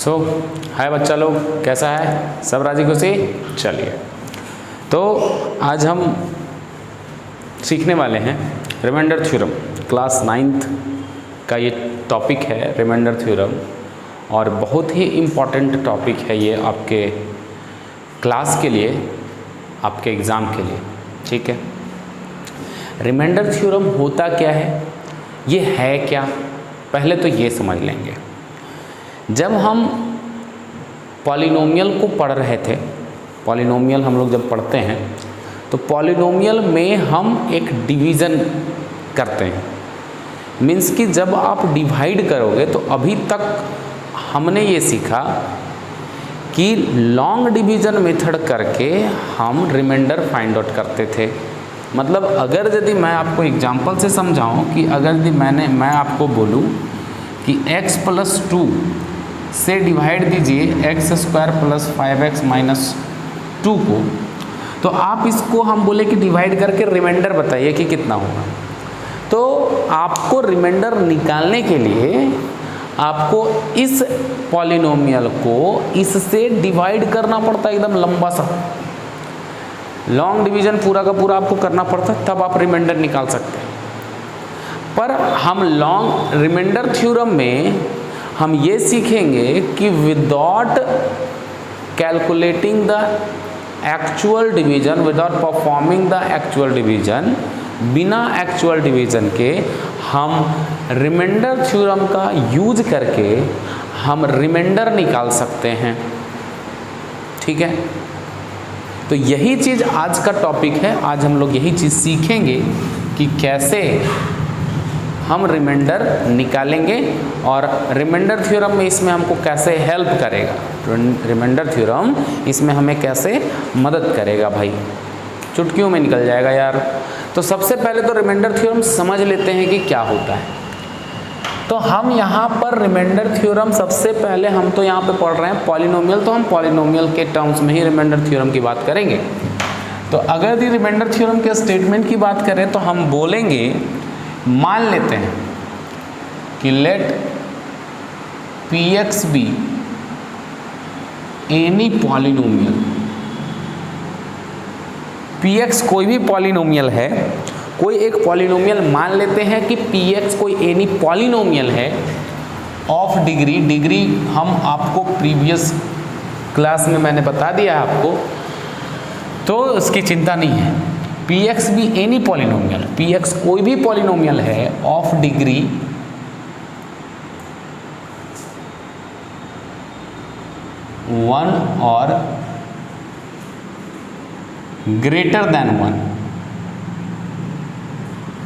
सो हाय बच्चा लोग, कैसा है? सब राजी खुशी? चलिए, तो आज हम सीखने वाले हैं रिमाइंडर थ्योरम। क्लास 9th का ये टॉपिक है रिमाइंडर थ्योरम, और बहुत ही इम्पॉर्टेंट टॉपिक है ये आपके क्लास के लिए, आपके एग्ज़ाम के लिए। ठीक है, रिमाइंडर थ्योरम होता क्या है, ये है क्या, पहले तो ये समझ लेंगे। जब हम पॉलिनोमियल को पढ़ रहे थे, पॉलिनोमियल हम लोग जब पढ़ते हैं तो पॉलिनोमियल में हम एक डिवीज़न करते हैं। मीन्स कि जब आप डिवाइड करोगे तो अभी तक हमने ये सीखा कि लॉन्ग डिवीज़न मेथड करके हम रिमाइंडर फाइंड आउट करते थे। मतलब अगर यदि मैं आपको एग्जांपल से समझाऊं कि अगर यदि मैं आपको बोलूं कि x + 2 से डिवाइड दीजिए x² + 5x - 2 को, तो आप इसको हम बोले कि डिवाइड करके रिमाइंडर बताइए कि कितना होगा। तो आपको रिमाइंडर निकालने के लिए आपको इस पॉलिनोमियल को इससे डिवाइड करना पड़ता है, एकदम लंबा सा लॉन्ग डिवीज़न पूरा का पूरा आपको करना पड़ता है, तब आप रिमाइंडर निकाल सकते हैं। पर हम लॉन्ग रिमाइंडर थ्योरम में हम ये सीखेंगे कि without calculating the actual division, without performing the actual division, बिना एक्चुअल डिवीज़न के हम रिमाइंडर थ्योरम का यूज करके हम रिमाइंडर निकाल सकते हैं। ठीक है, तो यही चीज़ आज का टॉपिक है। आज हम लोग यही चीज़ सीखेंगे कि कैसे हम रिमाइंडर निकालेंगे और रिमाइंडर थ्योरम में इसमें हमको कैसे हेल्प करेगा, रिमाइंडर थ्योरम इसमें हमें कैसे मदद करेगा। भाई चुटकियों में निकल जाएगा यार। तो सबसे पहले तो रिमाइंडर थ्योरम समझ लेते हैं कि क्या होता है। तो हम यहाँ पर रिमाइंडर थ्योरम सबसे पहले हम तो यहाँ पे पढ़ रहे हैं पॉलिनोमियल, तो हम पॉलिनोमियल के टर्म्स में ही रिमाइंडर थ्योरम की बात करेंगे। तो अगर यदि रिमाइंडर थ्योरम के स्टेटमेंट की बात करें तो हम बोलेंगे, मान लेते हैं कि let px be any polynomial, px कोई भी पॉलिनोमियल है, कोई एक पॉलिनोमियल मान लेते हैं कि px कोई एनी पॉलिनोमियल है ऑफ डिग्री हम आपको प्रीवियस क्लास में मैंने बता दिया है आपको, तो उसकी चिंता नहीं है। px भी एनी पॉलिनोमियल, px कोई भी पॉलिनोमियल है ऑफ डिग्री 1 और ग्रेटर देन 1।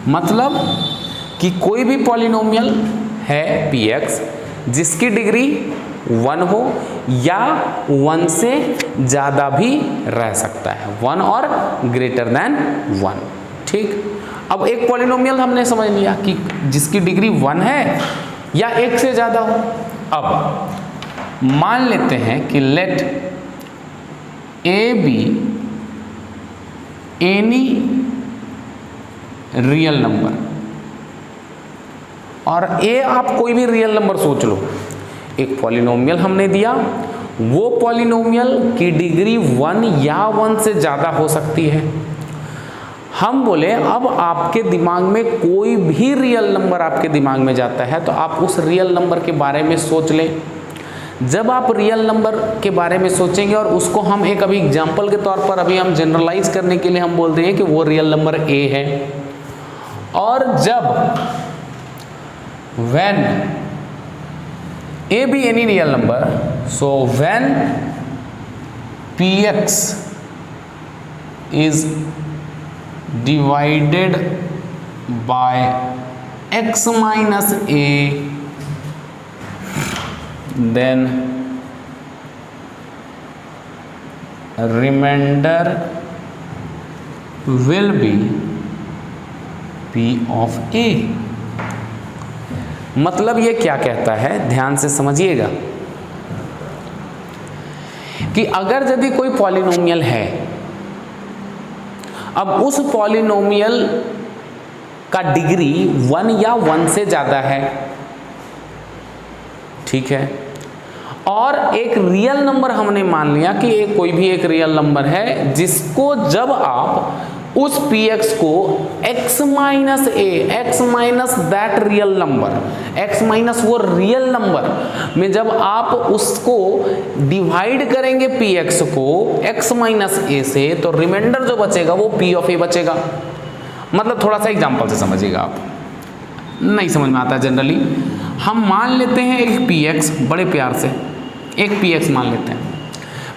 मतलब कि कोई भी पॉलिनोमियल है px जिसकी डिग्री 1 हो या 1 से ज़्यादा भी रह सकता है, 1 और ग्रेटर देन 1। ठीक, अब एक पॉलिनोमियल हमने समझ लिया कि जिसकी डिग्री 1 है या 1 से ज़्यादा हो। अब मान लेते हैं कि let a be any real number, और ए आप कोई भी रियल नंबर सोच लो। एक पॉलिनोमियल हमने दिया, वो पॉलिनोमियल की डिग्री 1 या 1 से ज़्यादा हो सकती है। हम बोले अब आपके दिमाग में कोई भी रियल नंबर आपके दिमाग में जाता है तो आप उस रियल नंबर के बारे में सोच लें। जब आप रियल नंबर के बारे में सोचेंगे और उसको हम एक अभी एग्जाम्पल के तौर पर अभी हम जनरलाइज करने के लिए हम बोल रहे हैं कि वो रियल नंबर ए है। और जब when a be any real number, so when px is divided by x minus a, then remainder will be p of a। मतलब ये क्या कहता है, ध्यान से समझिएगा कि अगर यदि कोई पॉलिनोमियल है, अब उस पॉलिनोमियल का डिग्री 1 या 1 से ज़्यादा है, ठीक है, और एक रियल नंबर हमने मान लिया कि एक कोई भी एक रियल नंबर है जिसको जब आप उस px को x minus A, x minus that real number, x minus वो रियल नंबर में जब आप उसको डिवाइड करेंगे px को x माइनस ए से, तो रिमाइंडर जो बचेगा वो p ऑफ a बचेगा। मतलब थोड़ा सा एग्जांपल से समझिएगा, आप नहीं समझ में आता जनरली। हम मान लेते हैं एक px, बड़े प्यार से एक px मान लेते हैं।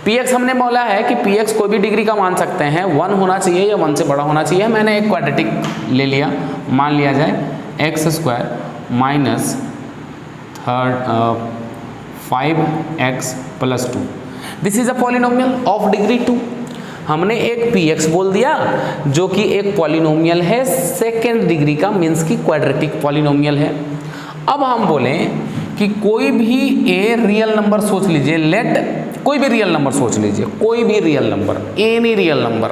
px हमने बोला है कि px कोई भी डिग्री का मान सकते हैं, 1 होना चाहिए या 1 से बड़ा होना चाहिए। मैंने एक क्वाड्रेटिक ले लिया, मान लिया जाए x square minus 5x plus 2, this is a polynomial of degree 2। हमने एक px बोल दिया जो कि एक पॉलिनोमियल है सेकेंड डिग्री का, मीन्स की क्वाड्रेटिक पॉलिनोमियल है। अब हम बोलें कि कोई भी ए रियल नंबर सोच लीजिए, लेट कोई भी रियल नंबर सोच लीजिए, कोई भी real number, any real number,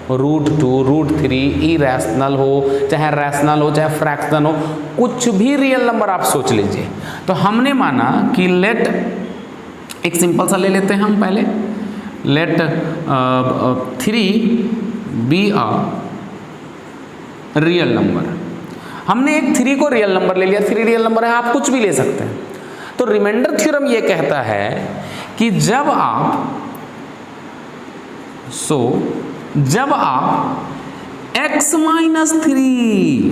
√2, √3, irrational हो चाहे रैशनल हो चाहे फ्रैक्शनल हो, कुछ भी रियल नंबर आप सोच लीजिए। तो हमने माना कि लेट, एक सिंपल सा ले लेते हैं हम पहले, let 3 be a real number. हमने एक 3 को रियल नंबर ले लिया, 3 रियल नंबर है, आप कुछ भी ले सकते हैं। तो रिमाइंडर थ्योरम ये कहता है कि जब आप x माइनस 3,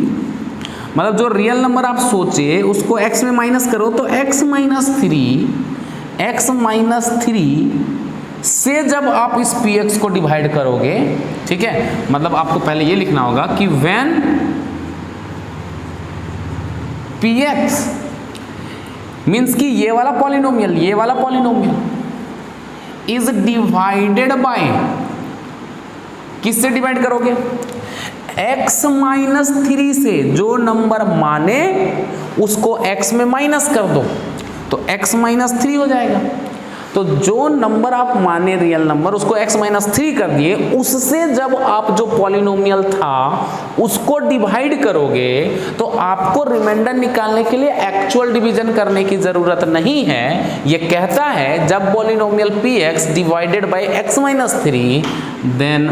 मतलब जो रियल नंबर आप सोचे उसको x में माइनस करो, तो x माइनस 3 से जब आप इस px को डिवाइड करोगे, ठीक है, मतलब आपको पहले ये लिखना होगा कि व्हेन px मीन्स कि ये वाला पॉलिनोमियल इज डिवाइडेड बाय, किससे डिवाइड करोगे, x माइनस 3 से। जो नंबर माने उसको x में माइनस कर दो तो x माइनस 3 हो जाएगा। तो जो नंबर आप माने रियल नंबर उसको x माइनस 3 कर दिए, उससे जब आप जो पॉलिनोमियल था उसको डिवाइड करोगे तो आपको रिमाइंडर निकालने के लिए एक्चुअल डिवीजन करने की जरूरत नहीं है। ये कहता है जब polynomial px divided by x minus 3 then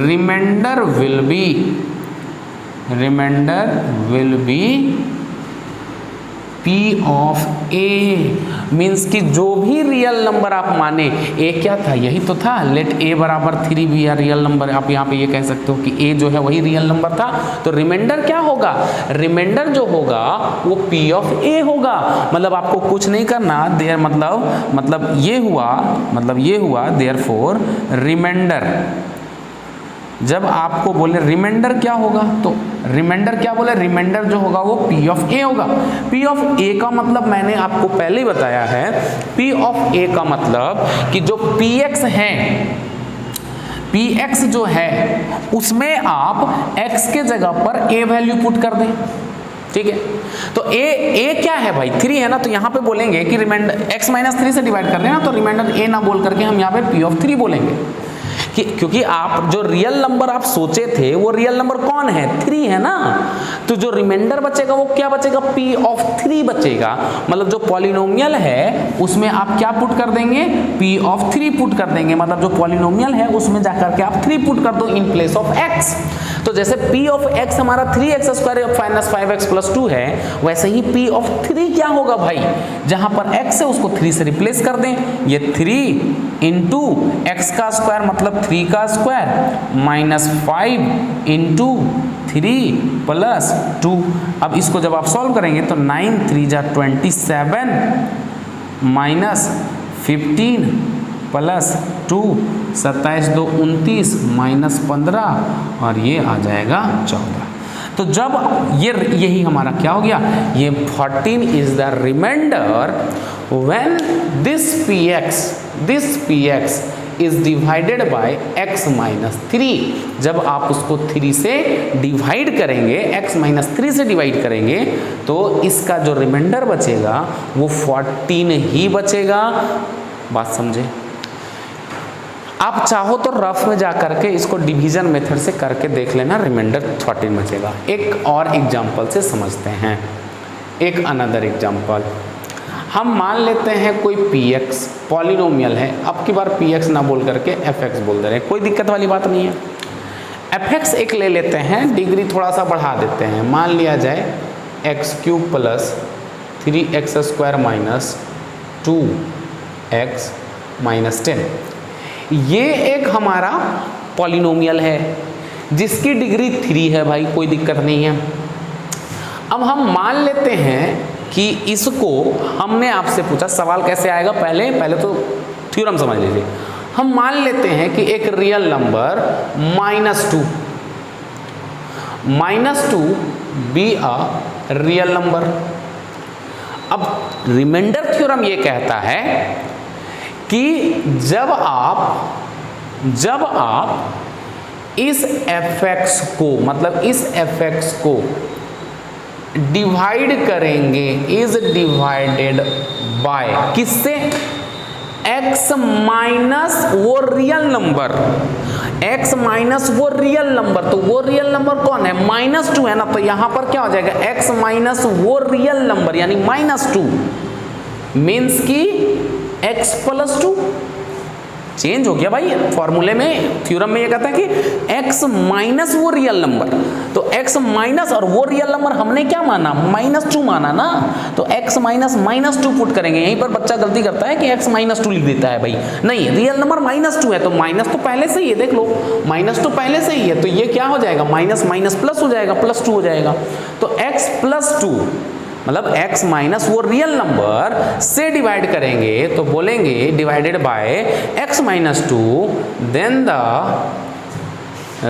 remainder will be p of a, means कि जो भी रियल नंबर आप माने, a क्या था, यही तो था, लेट a बराबर 3 भी या रियल नंबर, आप यहाँ पे ये कह सकते हो कि a जो है वही रियल नंबर था। तो रिमाइंडर क्या होगा, रिमाइंडर जो होगा वो p ऑफ a होगा। मतलब आपको कुछ नहीं करना, देयर मतलब ये हुआ देयरफॉर रिमाइंडर। जब आपको बोले रिमाइंडर क्या होगा, तो रिमाइंडर क्या बोले, रिमाइंडर जो होगा वो p ऑफ a होगा। p ऑफ a का मतलब मैंने आपको पहले ही बताया है, p ऑफ a का मतलब कि जो px है, px जो है उसमें आप x के जगह पर a वैल्यू पुट कर दें, ठीक है। तो a क्या है भाई, 3 है ना, तो यहाँ पे बोलेंगे कि रिमाइंडर x माइनस 3 से डिवाइड कर देना, तो रिमाइंडर a ना बोल करके हम यहाँ पे p ऑफ 3 बोलेंगे कि क्योंकि आप जो रियल नंबर आप सोचे थे वो रियल नंबर कौन है, 3 है ना। तो जो रिमाइंडर बचेगा वो क्या बचेगा, p ऑफ 3 बचेगा। मतलब जो पॉलिनोमियल है उसमें आप क्या पुट कर देंगे, p ऑफ 3 पुट कर देंगे। मतलब जो पॉलिनोमियल है उसमें जाकर के आप 3 पुट कर दो इन प्लेस ऑफ x। तो जैसे p ऑफ x हमारा 3x square minus 5x plus 2 है, वैसे ही p ऑफ 3 क्या होगा भाई, जहां पर x है उसको 3 से रिप्लेस कर दें। ये 3 इंटू एक्स का स्क्वायर मतलब 3 का स्क्वायर माइनस 5 इंटू 3 प्लस 2। अब इसको जब आप सॉल्व करेंगे तो 9 3 जा 27 माइनस 15 प्लस 2 27 2 29 माइनस 15 और ये आ जाएगा 14। तो जब यही हमारा क्या हो गया, ये 14 is the remainder when this px is divided by x minus 3। जब आप उसको 3 से डिवाइड करेंगे, x माइनस 3 से डिवाइड करेंगे, तो इसका जो रिमाइंडर बचेगा वो 14 ही बचेगा। बात समझे? आप चाहो तो रफ में जा करके इसको डिवीजन मेथड से करके देख लेना, रिमाइंडर 14 बचेगा। एक और एग्जाम्पल से समझते हैं, एक अनदर एग्जाम्पल। हम मान लेते हैं कोई px पॉलिनोमियल है, अब की बार px ना बोल करके fx बोल दे रहे हैं, कोई दिक्कत वाली बात नहीं है। fx एक ले लेते हैं, डिग्री थोड़ा सा बढ़ा देते हैं, मान लिया जाए x³ plus 3x² minus 2x minus 10। ये एक हमारा पॉलिनोमियल है जिसकी डिग्री 3 है भाई, कोई दिक्कत नहीं है। अब हम मान लेते हैं कि इसको, हमने आपसे पूछा सवाल कैसे आएगा, पहले तो थ्योरम समझ लीजिए। हम मान लेते हैं कि एक real number -2 B a real number. अब रिमाइंडर थ्योरम ये कहता है कि जब आप इस fx को, मतलब इस fx को डिवाइड करेंगे, इज डिवाइडेड बाय किससे, x माइनस वो रियल नंबर, x माइनस वो रियल नंबर, तो वो रियल नंबर कौन है, -2 है ना, तो यहां पर क्या हो जाएगा, x माइनस वो रियल नंबर यानी -2 मीन्स की x + 2 चेंज हो गया भाई। फॉर्मूले में, थ्योरम में ये कहता है कि x माइनस वो रियल नंबर, तो x माइनस और वो रियल नंबर हमने क्या माना, -2 माना ना, तो x माइनस -2 पुट करेंगे। यहीं पर बच्चा गलती करता है कि x -2 लिख देता है भाई, नहीं रियल नंबर -2 है तो माइनस तो पहले से ही है, देख लो माइनस तो पहले से ही है, तो ये क्या हो जाएगा, माइनस माइनस प्लस हो जाएगा, +2 हो जाएगा, तो x + 2 मतलब x माइनस वो रियल नंबर से डिवाइड करेंगे तो बोलेंगे divided by x - 2, then the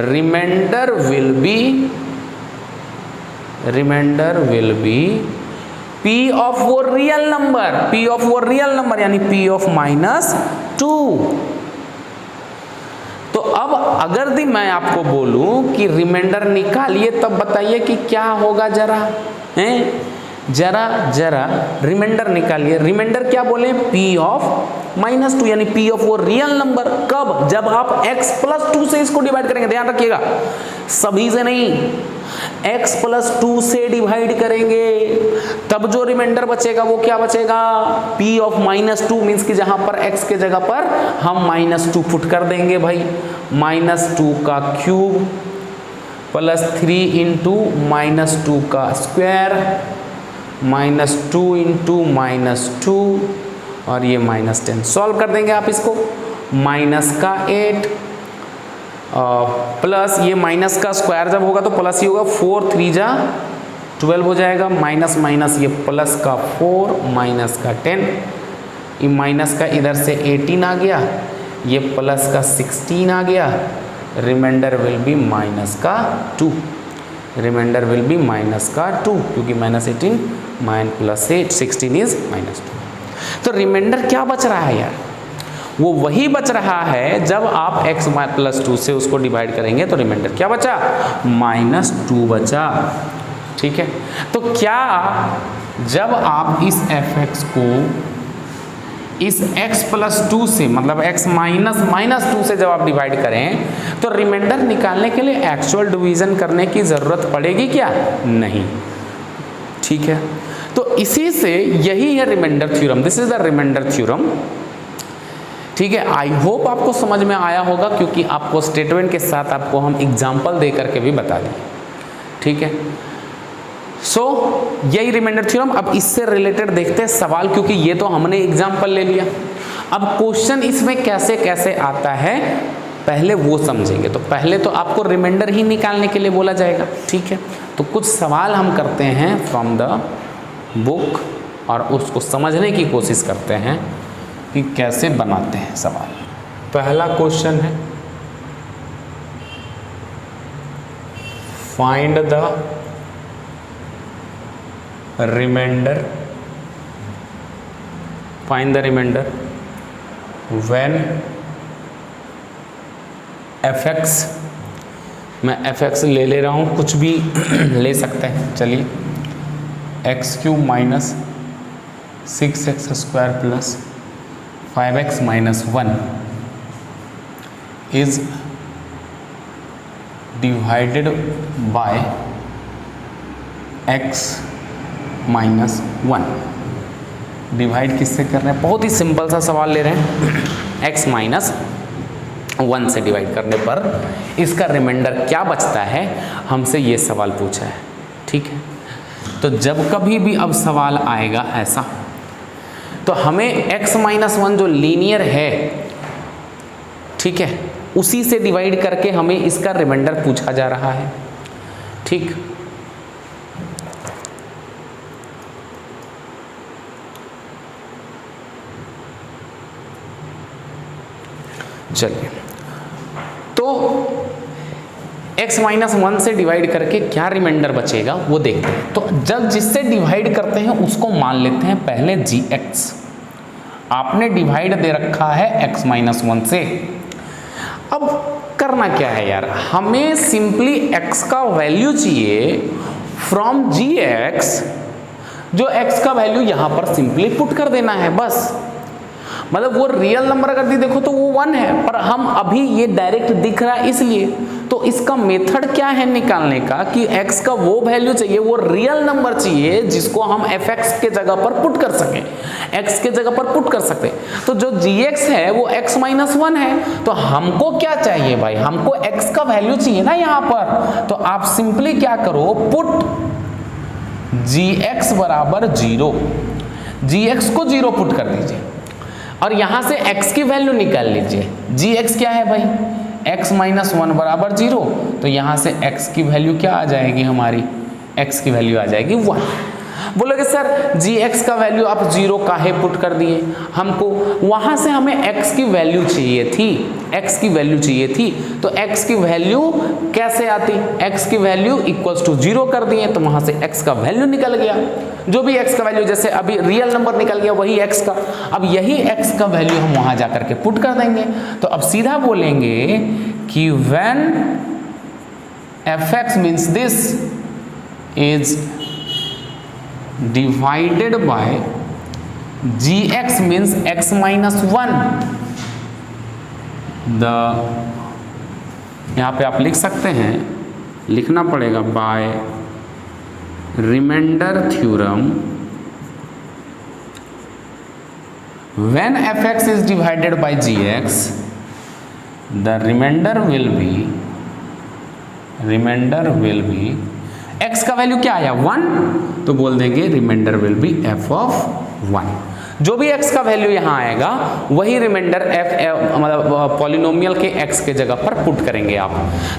remainder will be p of वो रियल नंबर यानी p ऑफ -2। तो अब अगर मैं आपको बोलूं कि रिमाइंडर निकालिए तब बताइए कि क्या होगा, जरा हैं, जरा रिमाइंडर निकालिए। रिमाइंडर क्या बोले, p ऑफ -2 यानी p ऑफ वो रियल नंबर, कब, जब आप x + 2 से इसको डिवाइड करेंगे, ध्यान रखिएगा सभी से नहीं, x + 2 से डिवाइड करेंगे तब जो रिमाइंडर बचेगा वो क्या बचेगा, p ऑफ -2 मीन्स कि जहां पर x के जगह पर हम -2 पुट कर देंगे भाई, -2 का क्यूब प्लस 3 इंटू -2 का स्क्वायर -2 इंटू -2 और ये -10। सॉल्व कर देंगे आप इसको, -8 प्लस ये माइनस का स्क्वायर जब होगा तो प्लस ही होगा, 4 3 जा 12 हो जाएगा, माइनस माइनस ये प्लस का 4 माइनस का 10, ये माइनस का इधर से 18 आ गया, ये प्लस का 16 आ गया, remainder will be -2, remainder will be -2 क्योंकि -18 +8 16 इज -2। तो रिमाइंडर क्या बच रहा है यार, वो वही बच रहा है जब आप x + 2 से उसको डिवाइड करेंगे तो रिमाइंडर क्या बचा, -2 बचा। ठीक है, तो क्या जब आप इस fx को इस x + 2 से, मतलब x -2 से जब आप डिवाइड करें तो रिमाइंडर निकालने के लिए एक्चुअल डिवीजन करने की ज़रूरत पड़ेगी क्या, नहीं। ठीक है, तो इसी से यही है remainder theorem, this is the remainder theorem. ठीक है, आई होप आपको समझ में आया होगा क्योंकि आपको स्टेटमेंट के साथ आपको हम एग्जाम्पल दे करके भी बता दिए। ठीक है, सो यही रिमाइंडर थ्योरम। अब इससे रिलेटेड देखते हैं सवाल, क्योंकि ये तो हमने एग्जाम्पल ले लिया, अब क्वेश्चन इसमें कैसे कैसे आता है पहले वो समझेंगे। तो पहले तो आपको रिमाइंडर ही निकालने के लिए बोला जाएगा। ठीक है, तो कुछ सवाल हम करते हैं फ्रॉम द बुक और उसको समझने की कोशिश करते हैं कि कैसे बनाते हैं सवाल। पहला क्वेश्चन है, find the remainder when fx, मैं fx ले रहा हूँ, कुछ भी ले सकते हैं, चलिए x³ minus 6x² plus 5x minus 1 is divided by x -1। Divide किससे कर रहे हैं? बहुत ही सिंपल सा सवाल ले रहे हैं। x माइनस 1 से डिवाइड करने पर इसका रिमाइंडर क्या बचता है, हमसे ये सवाल पूछा है। ठीक है, तो जब कभी भी अब सवाल आएगा ऐसा, तो हमें x माइनस 1 जो लीनियर है, ठीक है, उसी से डिवाइड करके हमें इसका रिमाइंडर पूछा जा रहा है। ठीक, चलिए, तो x माइनस 1 से डिवाइड करके क्या रिमाइंडर बचेगा वो देखते हैं। तो जब जिससे डिवाइड करते हैं उसको मान लेते हैं पहले gx। आपने डिवाइड दे रखा है x माइनस 1 से। अब करना क्या है यार, हमें सिंपली x का वैल्यू चाहिए फ्रॉम gx, जो x का वैल्यू यहां पर सिंपली पुट कर देना है बस। मतलब वो रियल नंबर अगर दी देखो तो वो 1 है, पर हम अभी ये डायरेक्ट दिख रहा है इसलिए। तो इसका मेथड क्या है निकालने का कि x का वो वैल्यू चाहिए, वो रियल नंबर चाहिए जिसको हम fx के जगह पर पुट कर सकें, x के जगह पर पुट कर सकते। तो जो gx है वो x माइनस 1 है। तो हमको क्या चाहिए भाई, हमको x का वैल्यू चाहिए ना यहाँ पर। तो आप सिंपली क्या करो, पुट gx बराबर 0, gx को 0 पुट कर दीजिए और यहां से x की वैल्यू निकाल लीजिए। gx क्या है भाई, x माइनस 1 बराबर 0। तो यहां से x की वैल्यू क्या आ जाएगी हमारी, x की वैल्यू आ जाएगी 1। बोलोगे सर gx का वैल्यू आप 0 काहे पुट कर दिए, हमको वहां से हमें x की वैल्यू चाहिए थी, x की वैल्यू चाहिए थी। तो x की वैल्यू कैसे आती, x की वैल्यू इक्वल्स टू 0 कर दिए, तो वहां से x का वैल्यू निकल गया। जो भी x का वैल्यू, जैसे अभी रियल नंबर निकल गया वही x का, अब यही x का वैल्यू हम वहां जाकर के पुट कर देंगे। तो अब सीधा बोलेंगे कि when fx means this is divided by gx means x minus 1, यहाँ पे आप लिख सकते हैं, लिखना पड़ेगा by remainder theorem, when fx is divided by gx the remainder will be x का वैल्यू क्या आया 1, तो बोल देंगे remainder will be f of 1। जो भी x का वैल्यू यहाँ आएगा वही रिमाइंडर मतलब पॉलिनोमियल के x के जगह पर पुट करेंगे आप।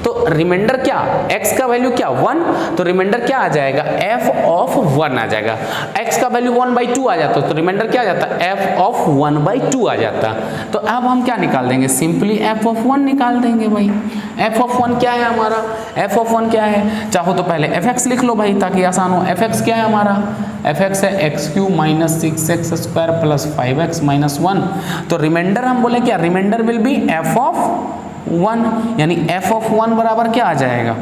तो रिमाइंडर क्या, x का वैल्यू क्या 1, तो रिमाइंडर क्या आ जाएगा f ऑफ 1 आ जाएगा। x का वैल्यू 1/2 आ जाता तो रिमाइंडर क्या आ जाता, f ऑफ 1/2 आ जाता। तो अब हम क्या निकाल देंगे, सिंपली f ऑफ 1 निकाल देंगे भाई। f ऑफ 1 क्या है हमारा, f ऑफ 1 क्या है, चाहो तो पहले fx लिख लो भाई ताकि आसान हो। fx क्या है हमारा, fx है x³ minus 6x square plus 5x minus 1। तो रिमाइंडर हम बोले क्या, remainder will be f of 1, यानी f ऑफ 1 बराबर क्या आ जाएगा,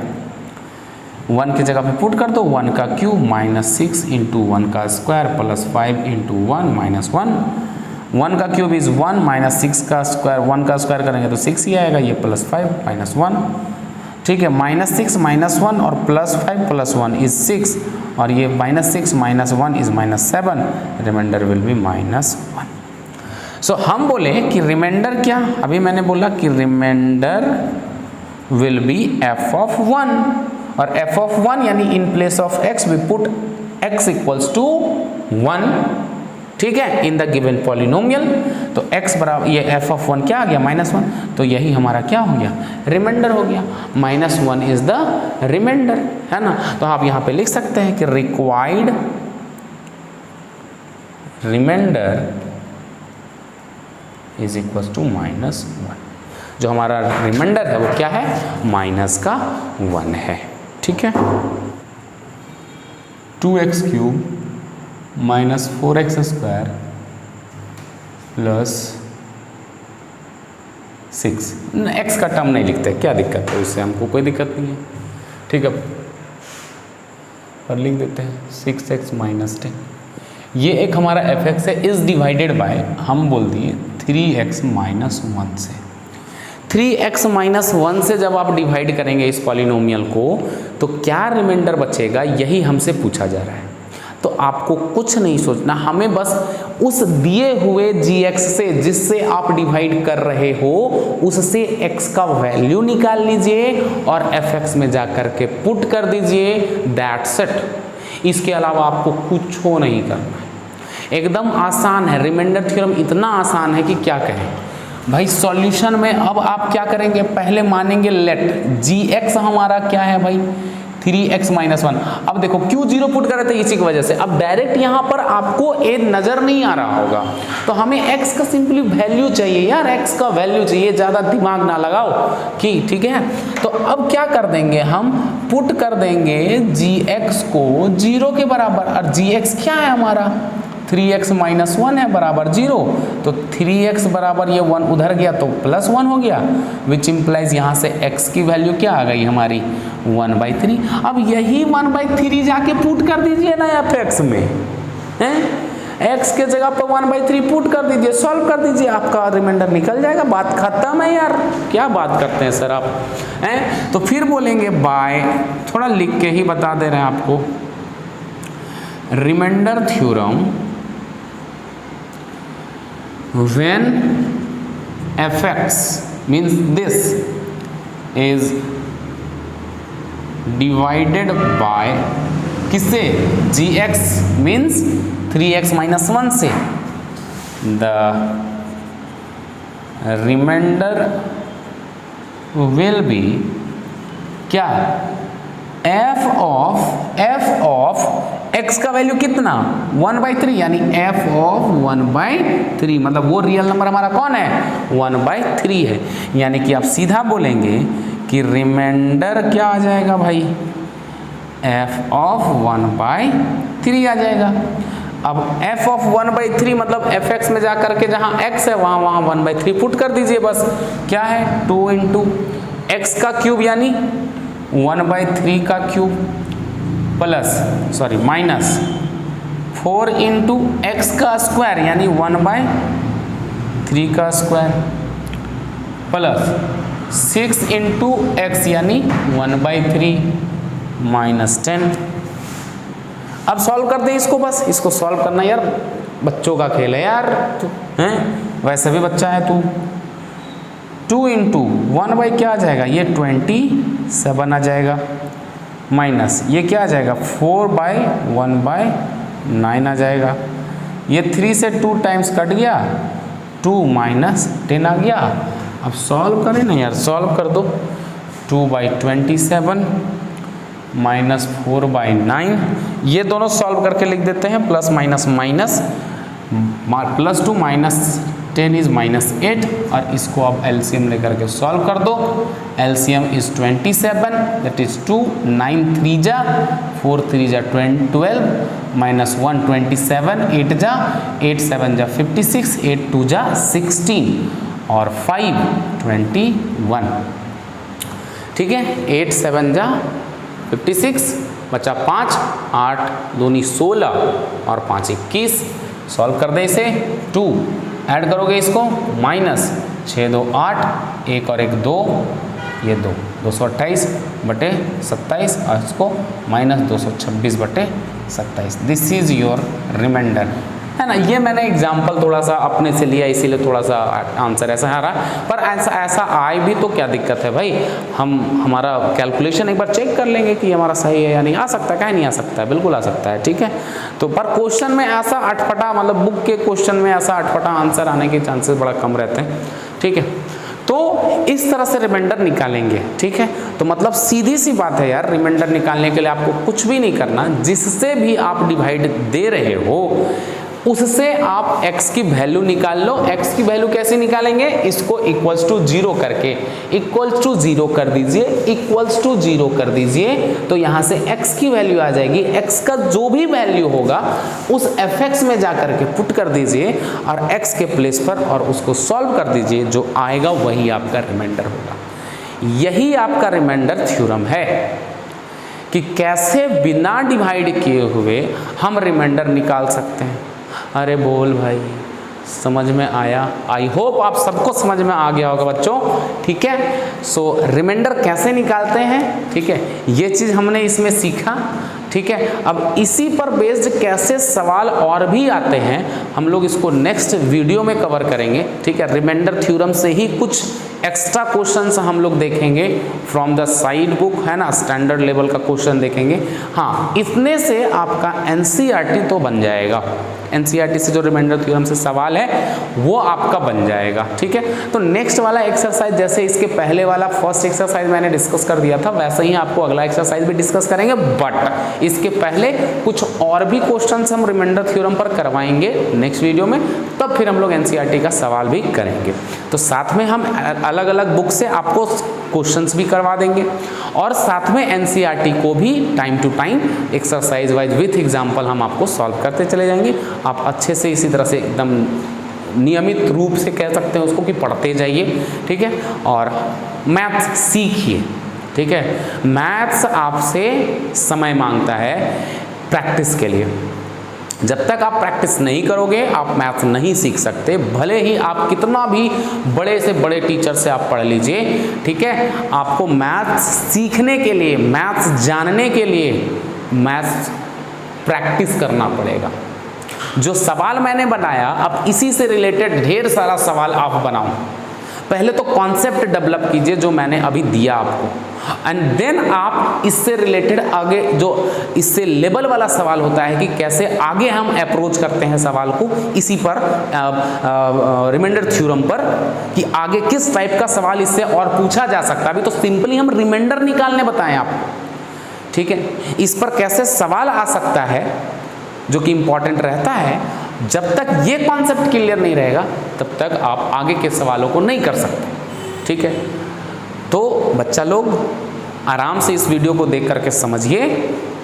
1 की जगह पे पुट कर दो, 1 का क्यूब माइनस 6 इंटू 1 का स्क्वायर प्लस 5 इंटू 1 माइनस 1। 1 का क्यूब इज 1 माइनस 6 का स्क्वायर, 1 का स्क्वायर करेंगे तो 6 ही आएगा, ये प्लस 5 माइनस 1। ठीक है, माइनस 6 माइनस 1 और प्लस 5 प्लस 1 इज 6, और ये minus 6 minus 1 is minus 7, remainder will be minus 1। So हम बोले कि रिमाइंडर क्या, अभी मैंने बोला कि remainder will be f of 1, और f ऑफ 1 यानी in place of x we put x equals to 1, ठीक है, इन द गिवन पॉलिनोमियल। तो x बराबर ये f ऑफ 1 क्या आ गया -1, तो यही हमारा क्या हो गया, रिमाइंडर हो गया। -1 इज द रिमाइंडर, है ना। तो आप यहाँ पे लिख सकते हैं कि required remainder is equal to -1। जो हमारा रिमाइंडर है वो क्या है, -1 है, ठीक है। 2x³ minus 4x square plus 6, x का टर्म नहीं लिखते, क्या दिक्कत है उससे, हमको कोई दिक्कत नहीं है, ठीक है, पर लिख देते हैं 6x माइनस 10। ये एक हमारा fx है, इज डिवाइडेड बाय हम बोल दिए 3x माइनस 1 से। 3x माइनस 1 से जब आप डिवाइड करेंगे इस पॉलिनोमियल को तो क्या रिमाइंडर बचेगा, यही हमसे पूछा जा रहा है। तो आपको कुछ नहीं सोचना, हमें बस उस दिए हुए gx से जिससे आप डिवाइड कर रहे हो उससे x का वैल्यू निकाल लीजिए और fx में जाकर के पुट कर दीजिए, दैट्स इट। इसके अलावा आपको कुछ हो नहीं करना है, एकदम आसान है। रिमाइंडर थ्योरम इतना आसान है कि क्या कहें भाई। सॉल्यूशन में अब आप क्या करेंगे, पहले मानेंगे लेट gx हमारा क्या है भाई 3x माइनस 1। अब देखो क्यों जीरो पुट कर रहे थे, इसी की वजह से। अब डायरेक्ट यहाँ पर आपको a नजर नहीं आ रहा होगा, तो हमें x का सिंपली वैल्यू चाहिए यार, x का वैल्यू चाहिए, ज़्यादा दिमाग ना लगाओ कि ठीक है। तो अब क्या कर देंगे, हम पुट कर देंगे gx को 0 के बराबर, और gx क्या है हमारा 3x माइनस 1 है बराबर 0, तो 3x बराबर ये 1 उधर गया तो प्लस 1 हो गया, विच इम्प्लाइज यहाँ से x की वैल्यू क्या आ गई हमारी 1/3। अब यही 1/3 जाके पुट कर दीजिए ना fx में, हैं x के जगह पर 1/3 पुट कर दीजिए, सॉल्व कर दीजिए, आपका रिमाइंडर निकल जाएगा, बात खत्म है यार। क्या बात करते हैं सर आप, हैं। तो फिर बोलेंगे बाय, थोड़ा लिख के ही बता दे रहे हैं आपको, remainder theorem when fx means this is divided by किससे, gx means 3x minus 1 से, the remainder will be क्या, f of x का वैल्यू कितना 1/3, यानी f of 1/3, मतलब वो रियल नंबर हमारा कौन है 1/3 है। यानी कि आप सीधा बोलेंगे कि रिमाइंडर क्या आ जाएगा भाई, f of 1/3 आ जाएगा। अब f of 1/3 मतलब fx में जाकर के जहाँ x है वहाँ 1/3 पुट कर दीजिए, बस क्या है 2 इंटू x का क्यूब यानी 1/3 का क्यूब माइनस 4 इंटू एक्स का स्क्वायर यानी 1/3 का स्क्वायर प्लस 6 इंटू एक्स यानी 1/3 माइनस 10। अब सॉल्व कर दे इसको, बस इसको सॉल्व करना यार, बच्चों का खेल है यार, हैं वैसे भी बच्चा है तू। 2 इंटू 1 क्या आ जाएगा, ये 27 आ जाएगा, माइनस ये क्या आ जाएगा 4/1/9 आ जाएगा। ये 3 से 2 टाइम्स कट गया, 2 माइनस 10 आ गया। अब सॉल्व करें ना यार, सॉल्व कर दो, 2/27 माइनस 4/9, ये दोनों सॉल्व करके लिख देते हैं, plus minus minus, +2 minus 10 is -8, और इसको आप एलसीएम लेकर के सॉल्व कर दो। एलसीएम इज 27, दैट इज 2, 9 3 जा 4 3 जा 12 माइनस 1 27, 8 जा 8 7 जा 56, 8 2 जा 16 और 5 21, ठीक है। 8 7 जा 56, बचा 5, 8 दूनी 16 और 5 21। सॉल्व कर दे इसे, 2 ऐड करोगे इसको, माइनस 6 2 8, 1 और 1 2, ये 2 228 बटे 27, और इसको माइनस 226 बटे 27। दिस इज योर रिमाइंडर, है ना। ये मैंने एग्जाम्पल थोड़ा सा अपने से लिया, इसीलिए थोड़ा सा आंसर ऐसा आ रहा, पर ऐसा आए भी तो क्या दिक्कत है भाई, हम हमारा कैलकुलेशन एक बार चेक कर लेंगे कि हमारा सही है या नहीं। आ सकता है, क्या नहीं आ सकता है, बिल्कुल आ सकता है, ठीक है। तो पर क्वेश्चन में ऐसा अटपटा, मतलब बुक के क्वेश्चन में ऐसा अटपटा आंसर आने के चांसेस बड़ा कम रहते हैं, ठीक है। तो इस तरह से रिमाइंडर निकालेंगे, ठीक है। तो मतलब सीधी सी बात है यार, रिमाइंडर निकालने के लिए आपको कुछ भी नहीं करना, जिससे भी आप डिवाइड दे रहे हो उससे आप x की वैल्यू निकाल लो। x की वैल्यू कैसे निकालेंगे, इसको इक्वल्स टू 0 करके, इक्वल्स टू 0 कर दीजिए, इक्वल्स टू 0 कर दीजिए, तो यहाँ से x की वैल्यू आ जाएगी। x का जो भी वैल्यू होगा उस fx में जा करके पुट कर दीजिए और x के प्लेस पर, और उसको सॉल्व कर दीजिए, जो आएगा वही आपका रिमाइंडर होगा। यही आपका रिमाइंडर थ्योरम है कि कैसे बिना डिवाइड किए हुए हम रिमाइंडर निकाल सकते हैं। अरे बोल भाई, समझ में आया? आई होप आप सबको समझ में आ गया होगा बच्चों, ठीक है। सो रिमाइंडर कैसे निकालते हैं, ठीक है, ये चीज़ हमने इसमें सीखा। ठीक है। अब इसी पर बेस्ड कैसे सवाल और भी आते हैं हम लोग इसको नेक्स्ट वीडियो में कवर करेंगे, ठीक है। रिमाइंडर थ्योरम से ही कुछ एक्स्ट्रा क्वेश्चंस हम लोग देखेंगे फ्रॉम द साइड बुक, है ना, स्टैंडर्ड लेवल का क्वेश्चन देखेंगे। हाँ, इतने से आपका एनसीईआरटी तो बन जाएगा, एनसीईआरटी से जो रिमाइंडर थ्योरम से सवाल है वो आपका बन जाएगा, ठीक है। तो नेक्स्ट वाला एक्सरसाइज, जैसे इसके पहले वाला फर्स्ट एक्सरसाइज मैंने डिस्कस कर दिया था, वैसे ही आपको अगला एक्सरसाइज भी डिस्कस करेंगे, बट इसके पहले कुछ और भी क्वेश्चंस हम रिमाइंडर थ्योरम पर करवाएंगे नेक्स्ट वीडियो में, तब फिर हम लोग एनसीईआरटी का सवाल भी करेंगे। तो साथ में हम अलग अलग बुक से आपको क्वेश्चंस भी करवा देंगे और साथ में एनसीईआरटी को भी time to time exercise wise with example हम आपको सॉल्व करते चले जाएंगे। आप अच्छे से इसी तरह से एकदम नियमित रूप से कह सकते हैं उसको कि पढ़ते जाइए, ठीक है। और मैथ्स सीखिए, ठीक है। मैथ्स आपसे समय मांगता है प्रैक्टिस के लिए। जब तक आप प्रैक्टिस नहीं करोगे आप मैथ्स नहीं सीख सकते, भले ही आप कितना भी बड़े से बड़े टीचर से आप पढ़ लीजिए, ठीक है। आपको मैथ्स सीखने के लिए, मैथ्स जानने के लिए मैथ्स प्रैक्टिस करना पड़ेगा। जो सवाल मैंने बनाया, अब इसी से रिलेटेड ढेर सारा सवाल आप बनाओ। पहले तो कॉन्सेप्ट डेवलप कीजिए जो मैंने अभी दिया आपको, एंड देन आप इससे रिलेटेड आगे जो इससे लेवल वाला सवाल होता है कि कैसे आगे हम अप्रोच करते हैं सवाल को, इसी पर रिमाइंडर थ्योरम पर, कि आगे किस टाइप का सवाल इससे और पूछा जा सकता है। अभी तो सिंपली हम रिमाइंडर निकालने बताएं आपको, ठीक है। इस पर कैसे सवाल आ सकता है जो कि इंपॉर्टेंट रहता है, जब तक ये कॉन्सेप्ट क्लियर नहीं रहेगा तब तक आप आगे के सवालों को नहीं कर सकते, ठीक है। तो बच्चा लोग आराम से इस वीडियो को देख करके समझिए,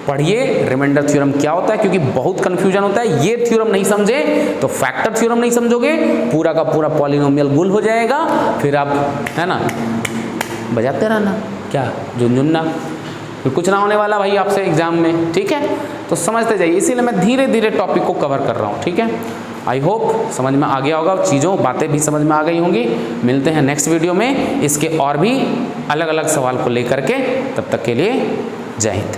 पढ़िए रिमाइंडर थ्योरम क्या होता है, क्योंकि बहुत कन्फ्यूजन होता है। ये थ्योरम नहीं समझे तो फैक्टर थ्योरम नहीं समझोगे, पूरा का पूरा पॉलिनोमियल गुल हो जाएगा, फिर आप, है ना, बजाते रहना क्या झुनझुना, फिर कुछ ना होने वाला भाई आपसे एग्जाम में, ठीक है। तो समझते जाइए, इसीलिए मैं धीरे धीरे टॉपिक को कवर कर रहा हूँ, ठीक है। आई होप समझ में आ गया होगा, चीज़ों बातें भी समझ में आ गई होंगी। मिलते हैं नेक्स्ट वीडियो में इसके और भी अलग अलग सवाल को लेकर के, तब तक के लिए जय हिंद।